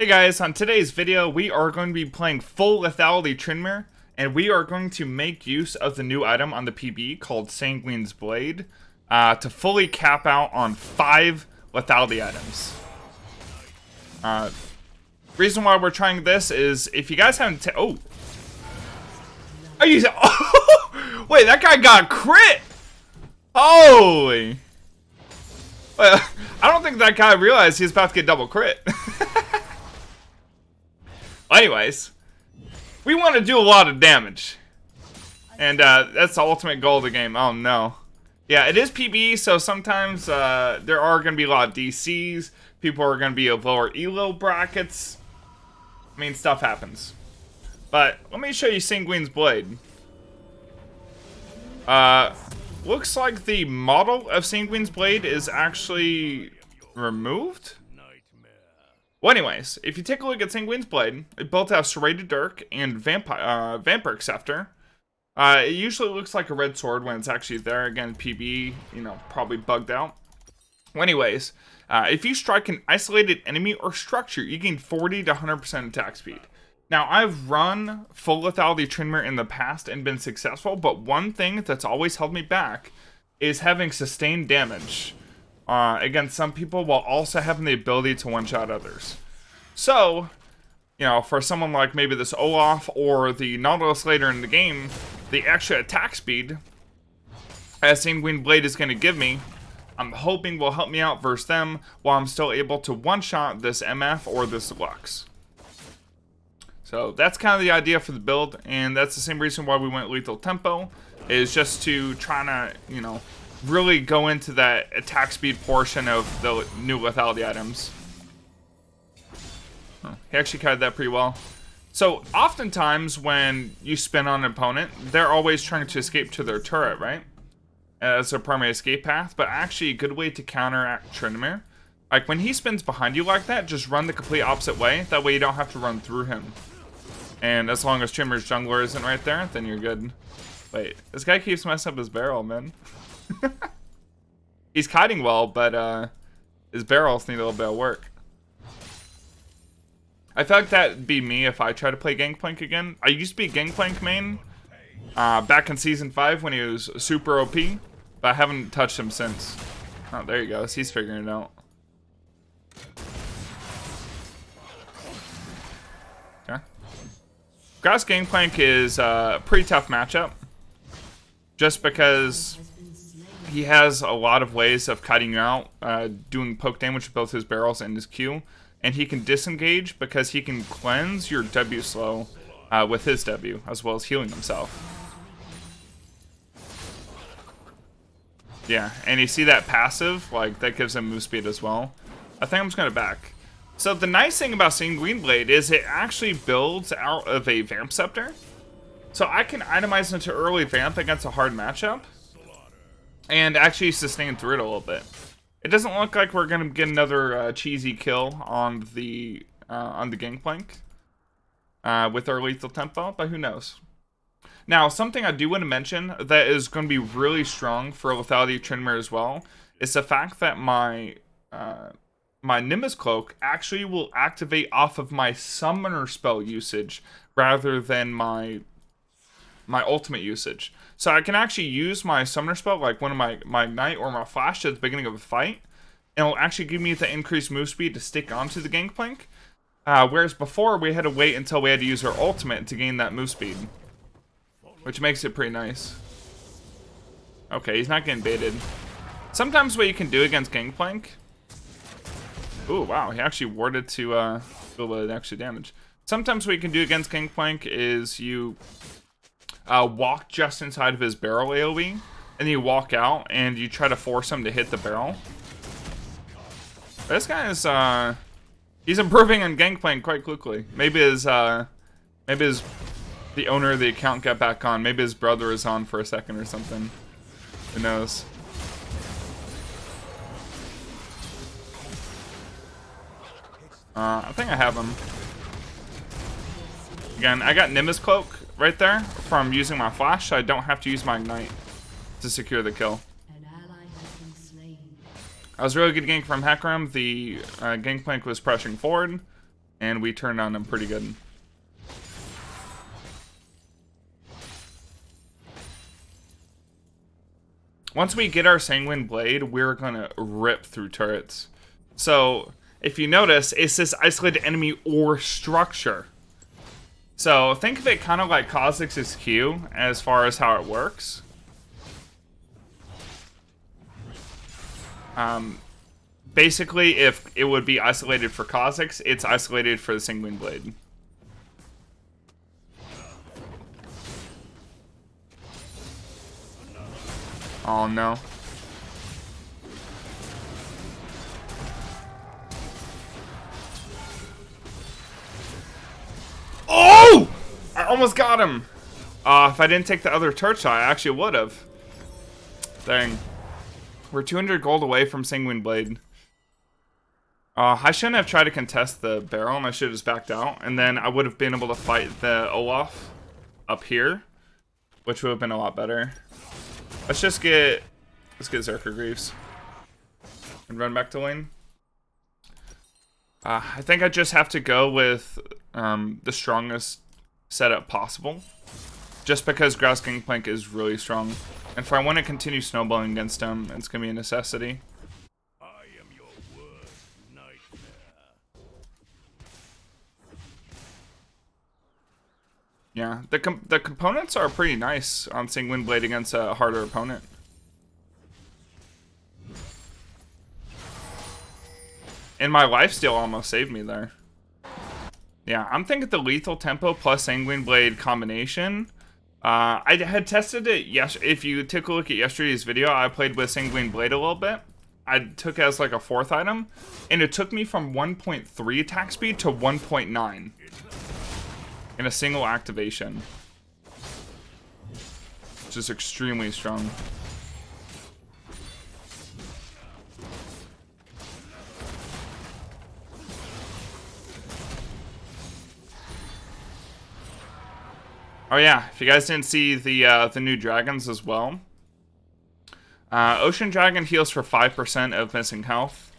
Hey guys, on today's video we are going to be playing full lethality TRYNDAMERE, and we are going to make use of the new item on the PB called Sanguine's Blade to fully cap out on 5 lethality items. Reason why we're trying this is if you guys haven't oh, wait, that guy got crit. Holy, well, I don't think that guy realized he was about to get double crit. Anyways, we want to do a lot of damage, and that's the ultimate goal of the game. Oh no. Yeah, it is PB, so sometimes there are going to be a lot of DCs. People are going to be of lower elo brackets. I mean, stuff happens. But let me show you Sanguine's Blade. Looks like the model of Sanguine's Blade is actually removed. Well, anyways, if you take a look at Sanguine's Blade, it both have Serrated Dirk and Vampire Scepter. It usually looks like a red sword when it's actually there. Again, PB, you know, probably bugged out. Well, anyways, if you strike an isolated enemy or structure, you gain 40 to 100% attack speed. Now, I've run full lethality TRYNDAMERE in the past and been successful, but one thing that's always held me back is having sustained damage against some people while also having the ability to one-shot others. So, you know, for someone like maybe this Olaf or the Nautilus later in the game, the extra attack speed as Sanguine Blade is going to give me, I'm hoping will help me out versus them while I'm still able to one-shot this MF or this Deluxe. So that's kind of the idea for the build, and that's the same reason why we went lethal tempo, is just to try to, you know, really go into that attack speed portion of the new lethality items. Oh, he actually carried that pretty well. So oftentimes when you spin on an opponent, they're always trying to escape to their turret, right? As their primary escape path, but actually a good way to counteract TRYNDAMERE. Like when he spins behind you like that, just run the complete opposite way. That way you don't have to run through him. And as long as TRYNDAMERE's jungler isn't right there, then you're good. Wait, this guy keeps messing up his barrel, man. He's kiting well, but his barrels need a little bit of work. I feel like that'd be me if I try to play Gangplank again. I used to be Gangplank main back in Season 5 when he was super OP, but I haven't touched him since. Oh, there he goes. He's figuring it out. Okay. Grass Gangplank is a pretty tough matchup, just because he has a lot of ways of cutting you out, doing poke damage with both his barrels and his Q. And he can disengage because he can cleanse your W slow with his W, as well as healing himself. Yeah, and you see that passive, like, that gives him move speed as well. I think I'm just going to back. So the nice thing about Sanguine Blade is it actually builds out of a Vamp Scepter. So I can itemize into early Vamp against a hard matchup and actually sustain through it a little bit. It doesn't look like we're gonna get another cheesy kill on the Gangplank with our lethal tempo, but who knows? Now, something I do want to mention that is going to be really strong for lethality TRYNDAMERE as well is the fact that my my Nimbus Cloak actually will activate off of my summoner spell usage rather than my ultimate usage. So I can actually use my summoner spell, like one of my Ignite or my Flash at the beginning of a fight, and it'll actually give me the increased move speed to stick onto the Gangplank. Whereas before, we had to wait until we had to use our ultimate to gain that move speed, which makes it pretty nice. Okay, he's not getting baited. Sometimes what you can do against Gangplank... Ooh, wow, he actually warded to do a little bit of extra damage. Sometimes what you can do against Gangplank is you... walk just inside of his barrel AoE, and then you walk out and you try to force him to hit the barrel. This guy is he's improving on Gangplank quite quickly. Maybe the owner of the account got back on. Maybe his brother is on for a second or something. Who knows? I think I have him. Again, I got Nimbus Cloak right there from using my Flash, so I don't have to use my Ignite to secure the kill. I was really good gank from Hecarim. The Gangplank was pressing forward, and we turned on them pretty good. Once we get our Sanguine Blade, we're gonna rip through turrets. So, if you notice, it's this isolated enemy or structure. So, think of it kind of like Kha'Zix's Q as far as how it works. Basically, if it would be isolated for Kha'Zix, it's isolated for the Sanguine Blade. Oh no. Oh! I almost got him. If I didn't take the other turret shot, I actually would have. Dang. We're 200 gold away from Sanguine Blade. I shouldn't have tried to contest the barrel, and I should have just backed out. And then I would have been able to fight the Olaf up here, which would have been a lot better. Let's get Zerker Greaves and run back to lane. I think I just have to go with the strongest setup possible, just because Grouse Gangplank is really strong. And if I want to continue snowballing against him, it's going to be a necessity. I am your worst nightmare. Yeah, the components are pretty nice on Sanguine Blade against a harder opponent. And my lifesteal almost saved me there. Yeah, I'm thinking the lethal tempo plus Sanguine Blade combination. I had tested it if you took a look at yesterday's video, I played with Sanguine Blade a little bit. I took it as like a 4th item, and it took me from 1.3 attack speed to 1.9 in a single activation, which is extremely strong. Oh yeah, if you guys didn't see the new dragons as well. Ocean Dragon heals for 5% of missing health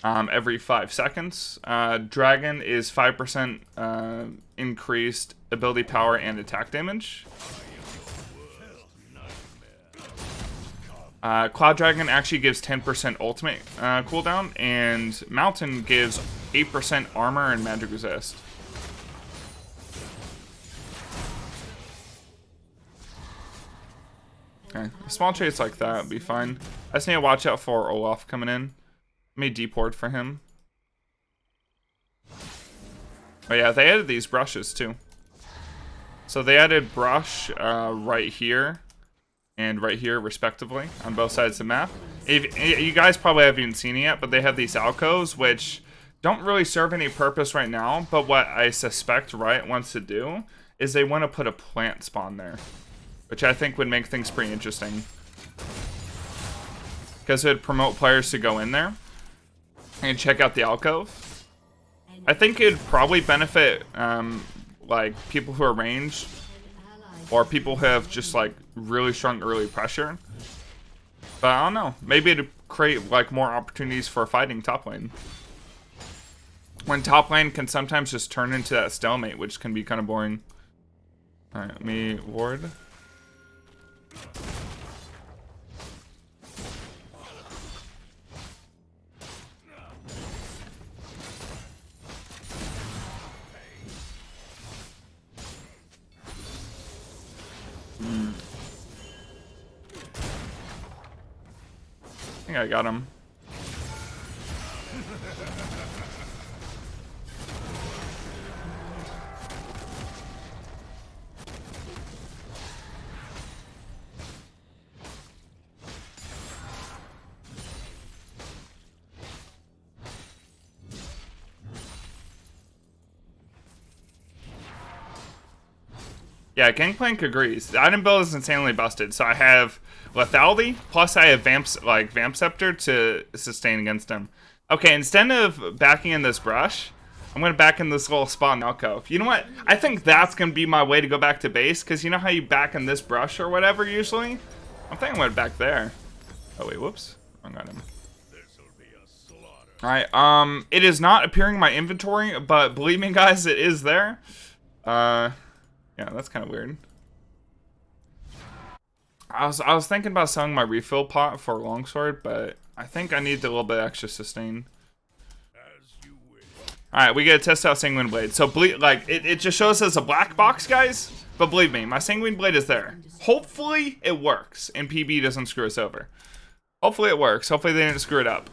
every 5 seconds. Dragon is 5% increased ability power and attack damage. Cloud Dragon actually gives 10% ultimate cooldown, and Mountain gives 8% armor and magic resist. Okay, small traits like that would be fine. I just need to watch out for Olaf coming in. Let me deport for him. Oh yeah, they added these brushes too. So they added brush right here and right here respectively on both sides of the map. You guys probably haven't even seen it yet, but they have these alcoves which don't really serve any purpose right now, but what I suspect Riot wants to do is they want to put a plant spawn there, which I think would make things pretty interesting, because it would promote players to go in there and check out the alcove. I think it'd probably benefit like people who are ranged or people who have just like really strong early pressure. But I don't know, maybe it'd create like more opportunities for fighting top lane, when top lane can sometimes just turn into that stalemate, which can be kind of boring. All right, let me ward. I think I got him. Yeah, Gangplank agrees. The item build is insanely busted, so I have lethality, plus I have Vamp Scepter to sustain against him. Okay, instead of backing in this brush, I'm going to back in this little spot in alcove. You know what? I think that's going to be my way to go back to base, because you know how you back in this brush or whatever usually? I think I'm going to back there. Oh wait, whoops. Wrong item. Alright, it is not appearing in my inventory, but believe me guys, it is there. Yeah, that's kind of weird. I was thinking about selling my refill pot for a longsword, but I think I need a little bit extra sustain. Alright, we gotta test out Sanguine Blade. So, like, it just shows us a black box, guys. But believe me, my Sanguine Blade is there. Hopefully, it works, and PB doesn't screw us over. Hopefully, it works. Hopefully, they didn't screw it up.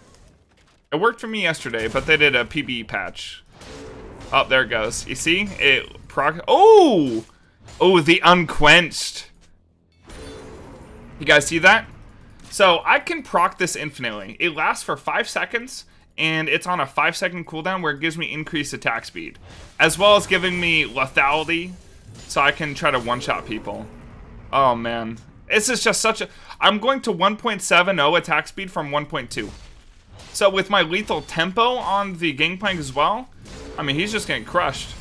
It worked for me yesterday, but they did a PB patch. Oh, there it goes. You see? Oh! Oh, the Unquenched. You guys see that? So, I can proc this infinitely. It lasts for 5 seconds, and it's on a 5-second cooldown where it gives me increased attack speed. As well as giving me lethality, so I can try to one-shot people. Oh, man. This is just such a... I'm going to 1.70 attack speed from 1.2. So, with my lethal tempo on the gangplank as well, I mean, he's just getting crushed.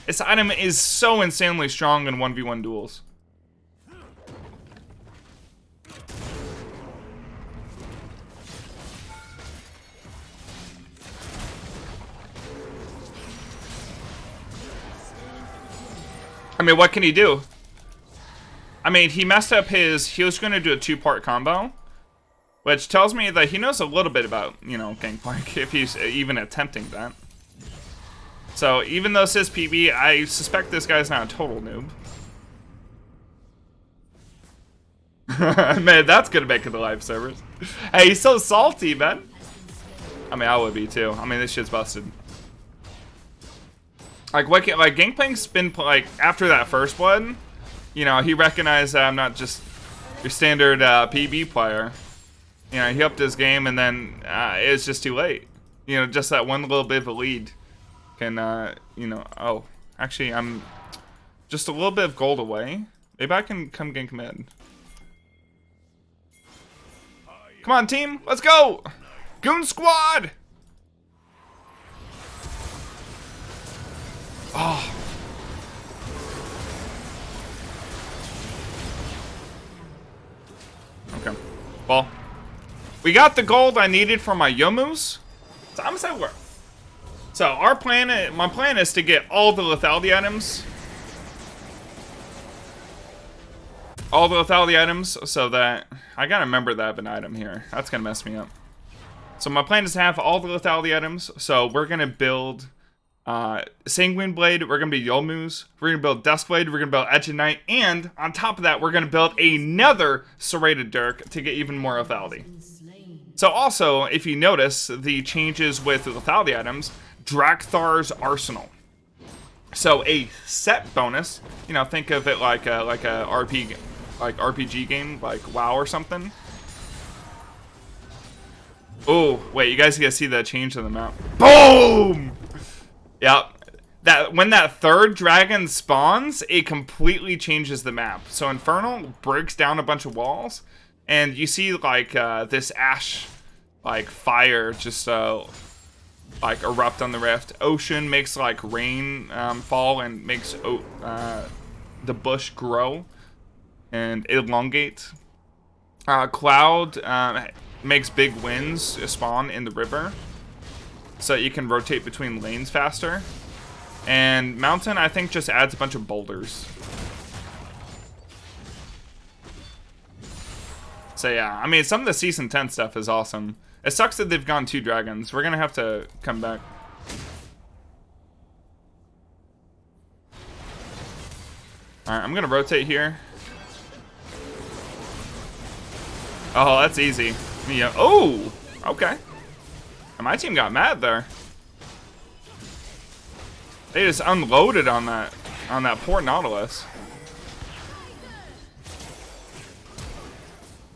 This item is so insanely strong in 1v1 duels. I mean, what can he do? I mean, he messed up his... He was going to do a 2-part combo, which tells me that he knows a little bit about, you know, gangplank, if he's even attempting that. So, even though this is PB, I suspect this guy's not a total noob. Man, that's gonna make it to live servers. Hey, he's so salty, man. I mean, I would be too. I mean, this shit's busted. Like, what? Like, Gangplank's been like after that first blood, you know, he recognized that I'm not just your standard PB player. You know, he upped his game, and then it's just too late. You know, just that one little bit of a lead can, you know. Oh, actually, I'm just a little bit of gold away. Maybe I can come gank mid. Come on, team, let's go! Goon Squad! Oh. Okay. Well, we got the gold I needed for my Yomus. So I'm gonna say we're. So our plan, my plan is to get all the lethality items. All the lethality items, so that I gotta remember that I have an item here. That's gonna mess me up. So my plan is to have all the lethality items. So we're gonna build Sanguine Blade, we're gonna be Yomus, we're gonna build Dusk Blade, we're gonna build Edge of Night, and on top of that, we're gonna build another Serrated Dirk to get even more lethality. So also, if you notice the changes with the lethality items, Drakthar's Arsenal. So a set bonus, you know, think of it like a RPG game, like WoW or something. Oh, wait, you guys gotta see that change in the map. Boom! Yep. That when that third dragon spawns, it completely changes the map. So Infernal breaks down a bunch of walls, and you see like this ash, like fire, just like erupt on the rift. Ocean makes like rain fall and makes the bush grow and elongate. Cloud makes big winds spawn in the river, so you can rotate between lanes faster. And Mountain, I think, just adds a bunch of boulders. So yeah, I mean, some of the Season 10 stuff is awesome. It sucks that they've gone 2 dragons. We're gonna have to come back. Alright, I'm gonna rotate here. Oh, that's easy. Yeah. Oh, okay. And my team got mad there. They just unloaded on that poor Nautilus.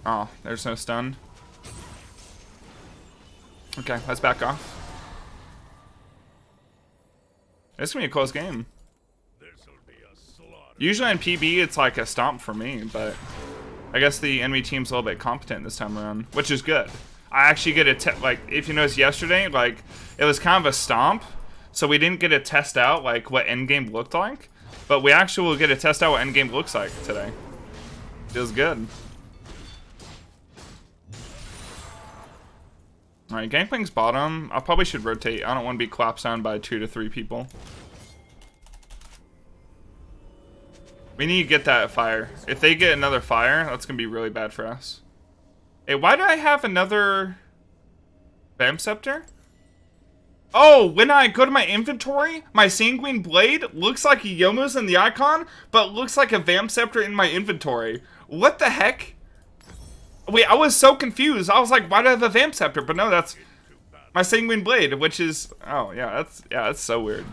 Oh, there's no stun. Okay, let's back off. It's gonna be a close game. Usually in PB it's like a stomp for me, but I guess the enemy team's a little bit competent this time around, which is good. I actually get a like, if you noticed yesterday, like it was kind of a stomp, so we didn't get to test out like what endgame looked like, but we actually will get to test out what endgame looks like today. Feels good. Alright, Gangplank's bottom. I probably should rotate. I don't want to be collapsed on by 2 to 3 people. We need to get that fire. If they get another fire, that's going to be really bad for us. Hey, why do I have another Vamp Scepter? Oh, when I go to my inventory, my Sanguine Blade looks like a Yomu's in the icon, but looks like a Vamp Scepter in my inventory. What the heck? Wait, I was so confused. I was like, why do I have a Vamp Scepter? But no, that's my Sanguine Blade, which is... Oh, yeah, that's so weird.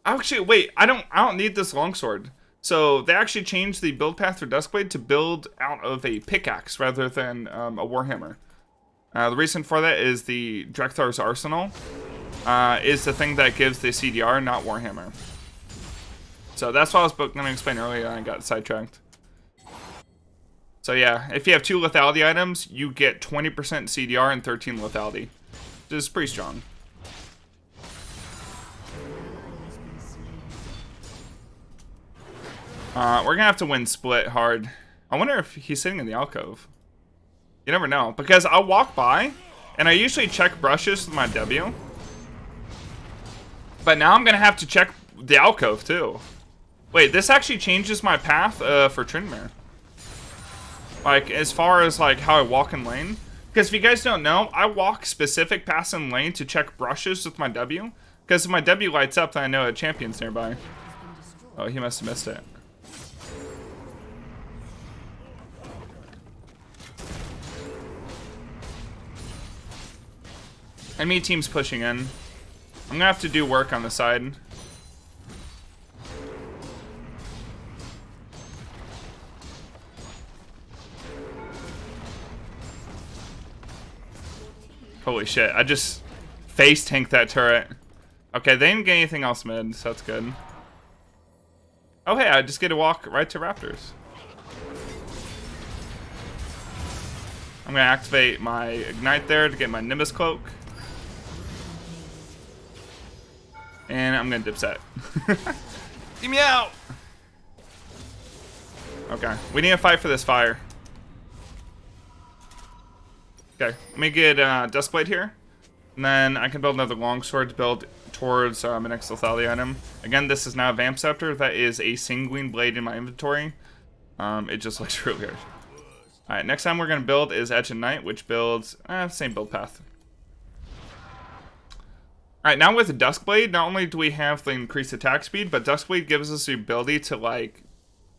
Actually, wait, I don't need this longsword. So they actually changed the build path for Duskblade to build out of a pickaxe rather than a warhammer. The reason for that is the Drekthar's Arsenal is the thing that gives the CDR, not warhammer. So that's what I was going to explain earlier and I got sidetracked. So yeah, if you have 2 lethality items, you get 20% CDR and 13 lethality, which is pretty strong. We're gonna have to win split hard. I wonder if he's sitting in the alcove. You never know, because I'll walk by, and I usually check brushes with my W. But now I'm gonna have to check the alcove too. Wait, this actually changes my path for Tryndamere. Like, as far as like how I walk in lane. Because if you guys don't know, I walk specific paths in lane to check brushes with my W. Because if my W lights up, then I know a champion's nearby. Oh, he must have missed it. Enemy team's pushing in. I'm gonna have to do work on the side. Holy shit, I just face tanked that turret. Okay, they didn't get anything else mid, so that's good. Oh hey, I just get to walk right to Raptors. I'm gonna activate my Ignite there to get my Nimbus Cloak. And I'm gonna dipset. Get me out! Okay, we need to fight for this fire. Okay, let me get Duskblade here. And then I can build another longsword to build towards my next lethality item. Again, this is now a Vamp Scepter. That is a Sanguine Blade in my inventory. It just looks really weird. Alright, next time we're going to build is Edge and Knight, which builds same build path. Alright, now with the Duskblade, not only do we have the increased attack speed, but Duskblade gives us the ability to, like,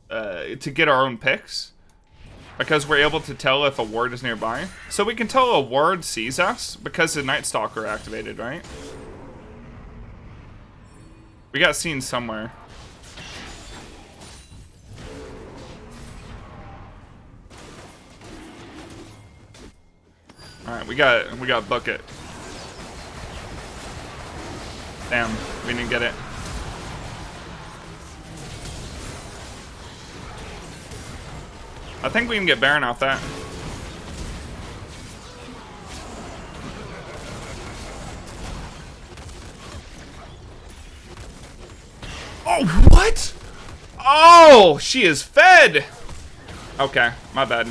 to get our own picks. Because we're able to tell if a ward is nearby. So we can tell a ward sees us because the Night Stalker activated, right? We got seen somewhere. Alright, we got bucket. Damn, we didn't get it. I think we can get Baron off that. Oh, what? Oh, she is fed. Okay, my bad.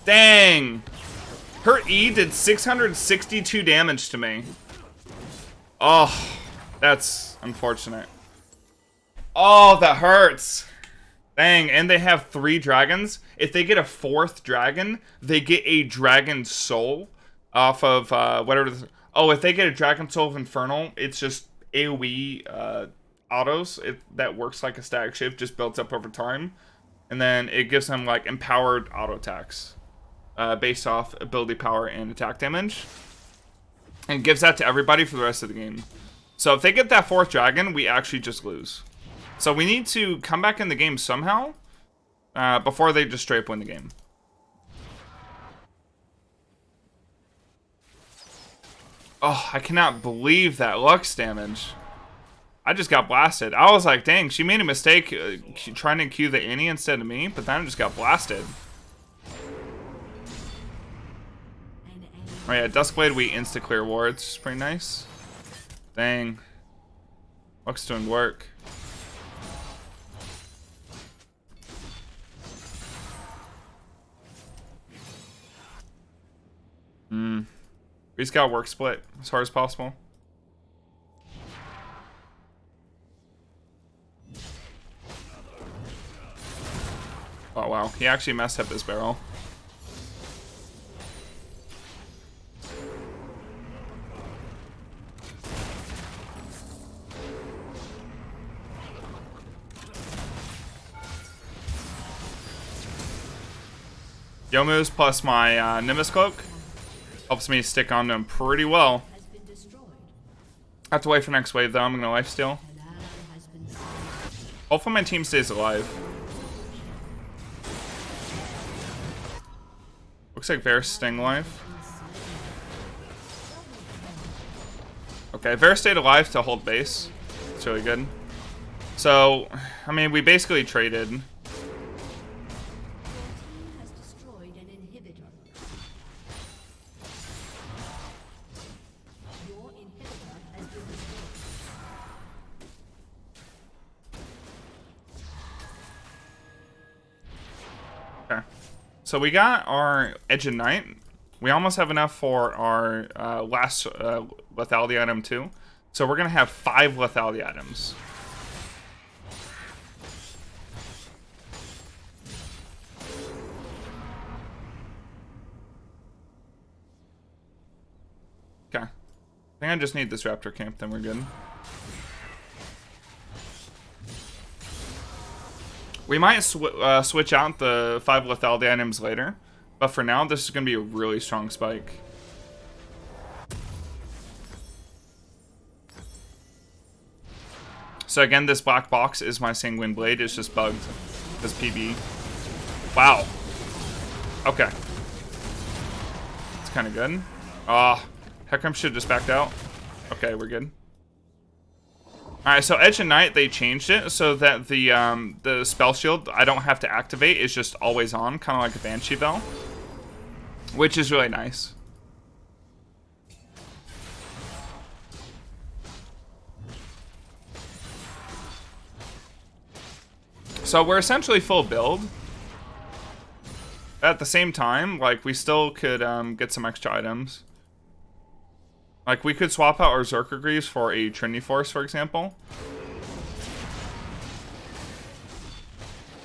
Dang. Her E did 662 damage to me. Oh, that's unfortunate. Oh, that hurts. Dang, and they have 3 dragons. If they get a 4th dragon, they get a dragon soul off of whatever. Oh, if they get a dragon soul of Infernal, it's just AoE autos. That works like a static shift, just builds up over time. And then it gives them like empowered auto attacks based off ability power and attack damage. And gives that to everybody for the rest of the game. So if they get that 4th dragon, we actually just lose. So we need to come back in the game somehow before they just straight up win the game. Oh, I cannot believe that Lux damage. I just got blasted. I was like, dang, she made a mistake trying to Q the Annie instead of me, but then I just got blasted. Oh yeah, Duskblade, we insta-clear wards. It's pretty nice. Dang. Lux doing work. We just gotta work split as hard as possible. Oh wow, he actually messed up his barrel. Yomu's plus my Nimbus Cloak helps me stick on them pretty well. I have to wait for next wave though. I'm gonna lifesteal. Hopefully my team stays alive. Looks like Varus staying alive. Okay, Varus stayed alive to hold base. It's really good. So, I mean, we basically traded. Okay. So we got our Edge of Night. We almost have enough for our last lethality item too. So we're going to have 5 lethality items. Okay. I think I just need this Raptor Camp, then we're good. We might switch out the 5 lethality items later, but for now, this is going to be a really strong spike. So again, this black box is my Sanguine Blade. It's just bugged. This PB. Wow. Okay. It's kind of good. Hecarim should have just backed out. Okay, we're good. Alright, so Edge of Night, they changed it so that the spell shield I don't have to activate is just always on, kind of like a Banshee Bell, which is really nice. So we're essentially full build. At the same time, like, we still could get some extra items. Like, we could swap out our Zerker Greaves for a Trinity Force, for example.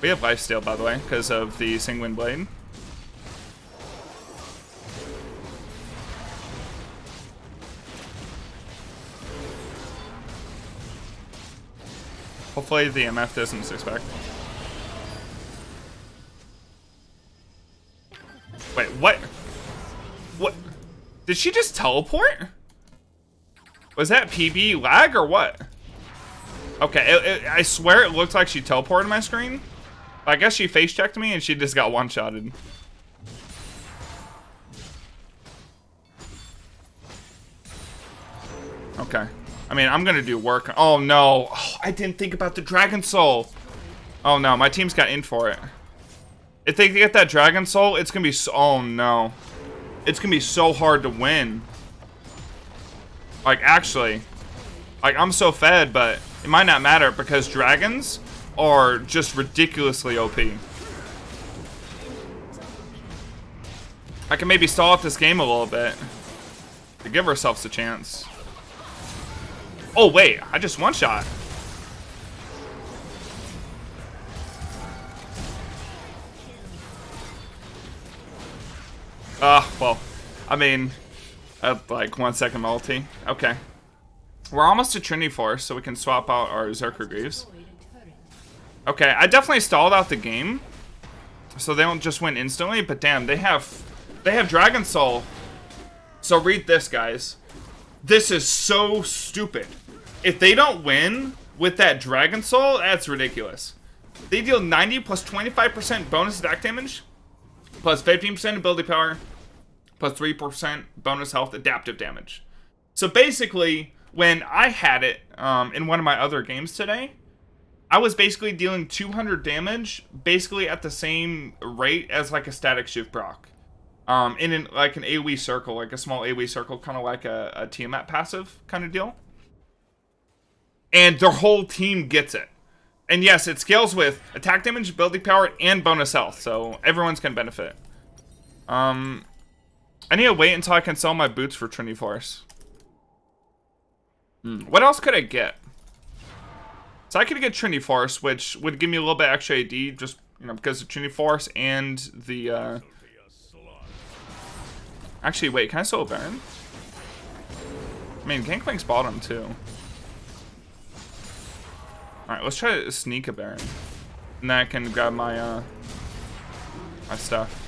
We have lifesteal, by the way, because of the Sanguine Blade. Hopefully the MF doesn't 6-pack. Wait, what? What? Did she just teleport? Was that PB lag or what? Okay, I swear it looked like she teleported my screen. I guess she face checked me and she just got one-shotted. Okay. I mean, I'm gonna do work. Oh no. Oh, I didn't think about the Dragon Soul. Oh no, my team's got in for it. If they get that Dragon Soul, it's gonna be so... Oh no. It's gonna be so hard to win. Like, actually, like, I'm so fed, but it might not matter because dragons are just ridiculously OP. I can maybe stall out this game a little bit to give ourselves a chance. Oh, wait, I just one-shot. Well, I mean... like 1 second multi. Okay. We're almost to Trinity Force, so we can swap out our Zerker Greaves. Okay, I definitely stalled out the game, so they don't just win instantly. But damn, they have Dragon Soul. So read this, guys. This is so stupid. If they don't win with that Dragon Soul, that's ridiculous. They deal 90 plus 25% bonus attack damage, plus 15% ability power, plus 3% bonus health adaptive damage. So basically, when I had it in one of my other games today, I was basically dealing 200 damage, basically at the same rate as like a static shift proc. In like an AoE circle, like a small AoE circle, kind of like a Tiamat passive kind of deal. And their whole team gets it. And yes, it scales with attack damage, ability power, and bonus health, so everyone's gonna benefit. I need to wait until I can sell my boots for Trinity Force. What else could I get? So I could get Trinity Force, which would give me a little bit extra AD, just, you know, because of Trinity Force and the, Actually, wait, can I sell a Baron? I mean, Gangplank's bottom, too. Alright, let's try to sneak a Baron. And then I can grab my, my stuff.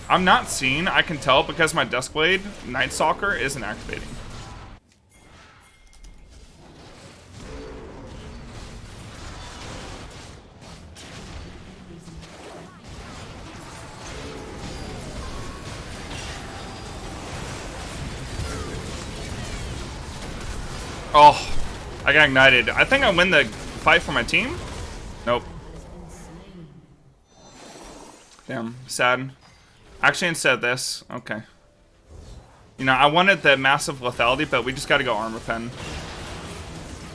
I'm not seen, I can tell, because my Duskblade, Night Stalker, isn't activating. Oh, I got ignited. I think I win the fight for my team. Nope. Damn, sad. Actually, instead of this, okay. You know, I wanted the massive lethality, but we just gotta go armor pen.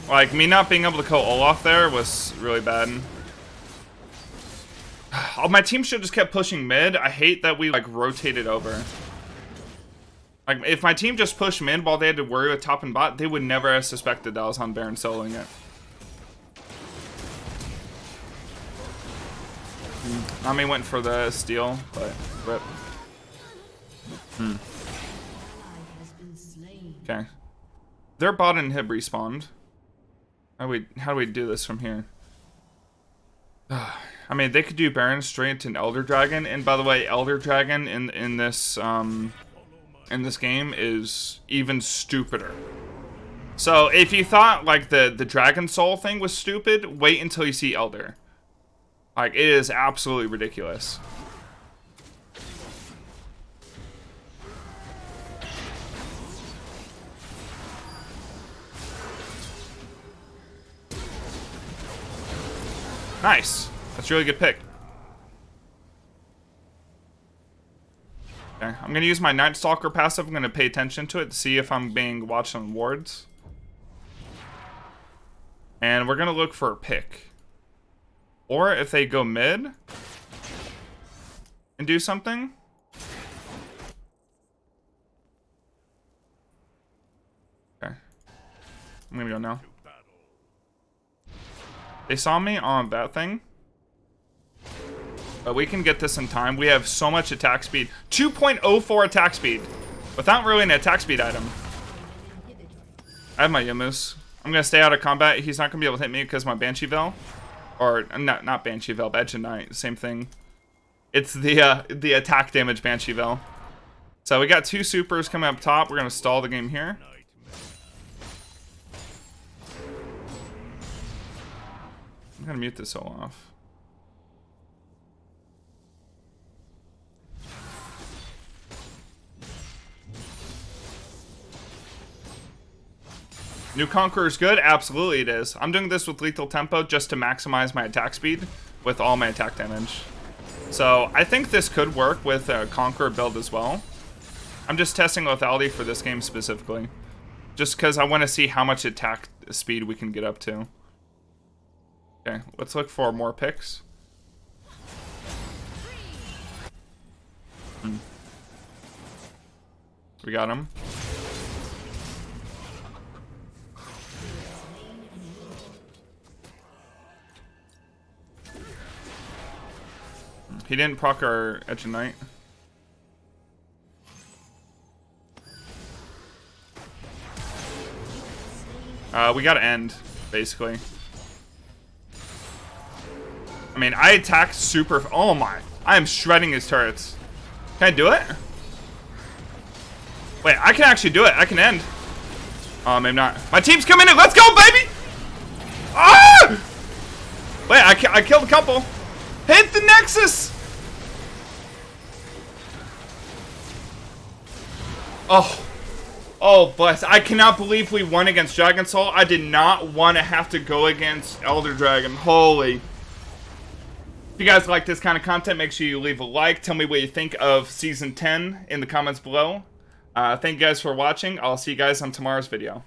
Like, me not being able to kill Olaf there was really bad. Oh, my team should have just kept pushing mid. I hate that we, like, rotated over. Like, if my team just pushed mid while they had to worry with top and bot, they would never have suspected that I was on Baron soloing it. Nami went for the steal, but rip. Okay. Their bot and hib respawned. How do we do this from here? I mean, they could do Baron straight to an Elder Dragon, and by the way, Elder Dragon in this game is even stupider. So if you thought like the Dragon Soul thing was stupid, wait until you see Elder. Like, it is absolutely ridiculous. Nice. That's a really good pick. Okay, I'm gonna use my Night Stalker passive. I'm gonna pay attention to it to see if I'm being watched on wards. And we're gonna look for a pick. Or if they go mid and do something. Okay. I'm gonna go now. They saw me on that thing. But we can get this in time. We have so much attack speed. 2.04 attack speed. Without really an attack speed item. I have my Yamus. I'm going to stay out of combat. He's not going to be able to hit me because of my Banshee Veil. Or, not Banshee Veil, Edge of Night. Same thing. It's the attack damage Banshee Veil. So we got 2 supers coming up top. We're going to stall the game here. I'm going to mute this solo off. New Conqueror is good? Absolutely it is. I'm doing this with lethal tempo just to maximize my attack speed with all my attack damage. So I think this could work with a Conqueror build as well. I'm just testing lethality for this game specifically. Just because I want to see how much attack speed we can get up to. Okay, let's look for more picks. We got him. He didn't proc our Edge of Night. We gotta end, basically. I mean, I attacked super... Oh my. I am shredding his turrets. Can I do it? Wait, I can actually do it. I can end. Oh, maybe not. My team's coming in. Let's go, baby! Ah! Wait, I killed a couple. Hit the Nexus! Oh. Oh, bless. I cannot believe we won against Dragon Soul. I did not want to have to go against Elder Dragon. Holy. If you guys like this kind of content, make sure you leave a like. Tell me what you think of Season 10 in the comments below. Thank you guys for watching. I'll see you guys on tomorrow's video.